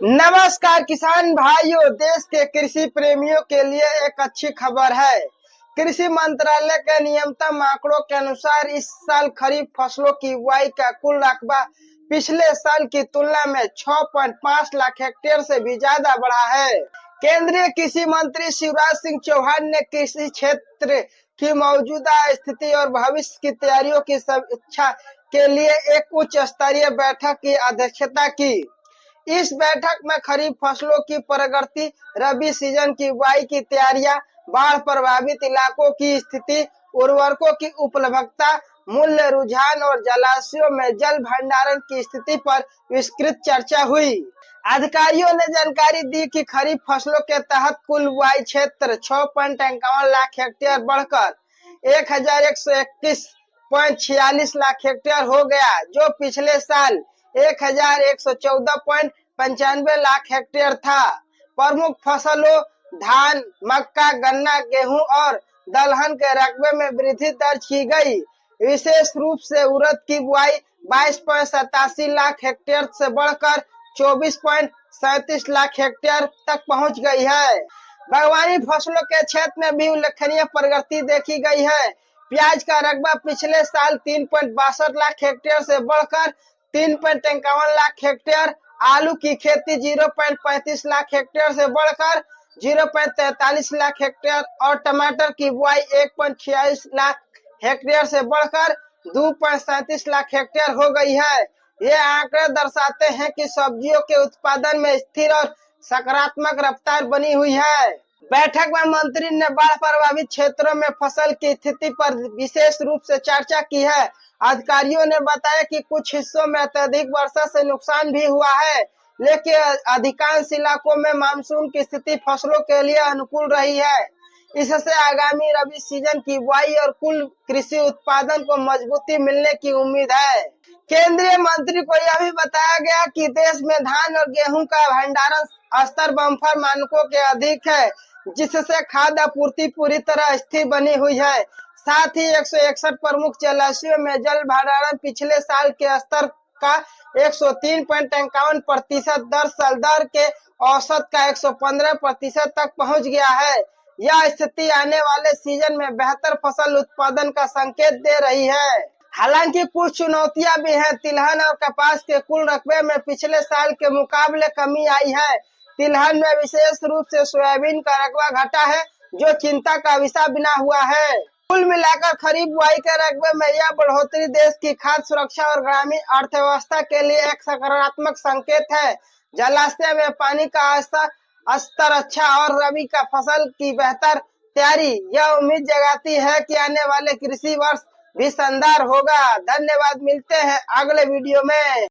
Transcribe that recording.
नमस्कार किसान भाइयों, देश के कृषि प्रेमियों के लिए एक अच्छी खबर है। कृषि मंत्रालय के न्यूनतम आंकड़ों के अनुसार इस साल खरीफ फसलों की बुआई का कुल रकबा पिछले साल की तुलना में 6.5 लाख हेक्टेयर से भी ज्यादा बढ़ा है। केंद्रीय कृषि मंत्री शिवराज सिंह चौहान ने कृषि क्षेत्र की मौजूदा स्थिति और भविष्य की तैयारियों की समीक्षा के लिए एक उच्च स्तरीय बैठक की अध्यक्षता की। इस बैठक में खरीफ फसलों की प्रगति, रबी सीजन की बुआई की तैयारियां, बाढ़ प्रभावित इलाकों की स्थिति, उर्वरकों की उपलब्धता, मूल्य रुझान और जलाशयों में जल भंडारण की स्थिति पर विस्तृत चर्चा हुई। अधिकारियों ने जानकारी दी कि खरीफ फसलों के तहत कुल बुआई क्षेत्र 6.51 लाख हेक्टेयर बढ़कर 1121.46 लाख हेक्टेयर हो गया, जो पिछले साल 1114.95 लाख हेक्टेयर था। प्रमुख फसलों धान, मक्का, गन्ना, गेहूं और दलहन के रकबे में वृद्धि दर्ज की गई। विशेष रूप से उड़द की बुआई 22.87 लाख हेक्टेयर से बढ़कर 24.37 लाख हेक्टेयर तक पहुंच गई है। बागवानी फसलों के क्षेत्र में भी उल्लेखनीय प्रगति देखी गई है। प्याज का रकबा पिछले साल 3.62 लाख हेक्टेयर से बढ़कर 3.51 लाख हेक्टेयर, आलू की खेती 0.35 लाख हेक्टेयर से बढ़कर 0.43 लाख हेक्टेयर और टमाटर की बुआई 1.46 लाख हेक्टेयर से बढ़कर 2.37 लाख हेक्टेयर हो गई है। ये आंकड़े दर्शाते हैं कि सब्जियों के उत्पादन में स्थिर और सकारात्मक रफ्तार बनी हुई है। बैठक में मंत्री ने बाढ़ प्रभावित क्षेत्रों में फसल की स्थिति पर विशेष रूप से चर्चा की है। अधिकारियों ने बताया कि कुछ हिस्सों में अत्यधिक वर्षा से नुकसान भी हुआ है, लेकिन अधिकांश इलाकों में मानसून की स्थिति फसलों के लिए अनुकूल रही है। इससे आगामी रबी सीजन की बुआई और कुल कृषि उत्पादन को मजबूती मिलने की उम्मीद है। केंद्रीय मंत्री को यह भी बताया गया कि देश में धान और गेहूं का भंडारण स्तर बम्पर मानकों के अधिक है, जिससे खाद्य आपूर्ति पूरी तरह स्थिर बनी हुई है। साथ ही 161 प्रमुख जलाशयों में जल भंडारण पिछले साल के स्तर का 103.51% दर दर के औसत का 115% तक पहुंच गया है। यह स्थिति आने वाले सीजन में बेहतर फसल उत्पादन का संकेत दे रही है। हालांकि कुछ चुनौतियां भी हैं। तिलहन और कपास के कुल रकबे में पिछले साल के मुकाबले कमी आई है। तिलहन में विशेष रूप से सोयाबीन का रकबा घटा है, जो चिंता का विषय बना हुआ है। कुल मिलाकर खरीफ बुआई के रकबे में यह बढ़ोतरी देश की खाद्य सुरक्षा और ग्रामीण अर्थव्यवस्था के लिए एक सकारात्मक संकेत है। जलाशय में पानी का स्तर अच्छा और रबी का फसल की बेहतर तैयारी यह उम्मीद जगाती है कि आने वाले कृषि वर्ष भी शानदार होगा। धन्यवाद, मिलते हैं अगले वीडियो में।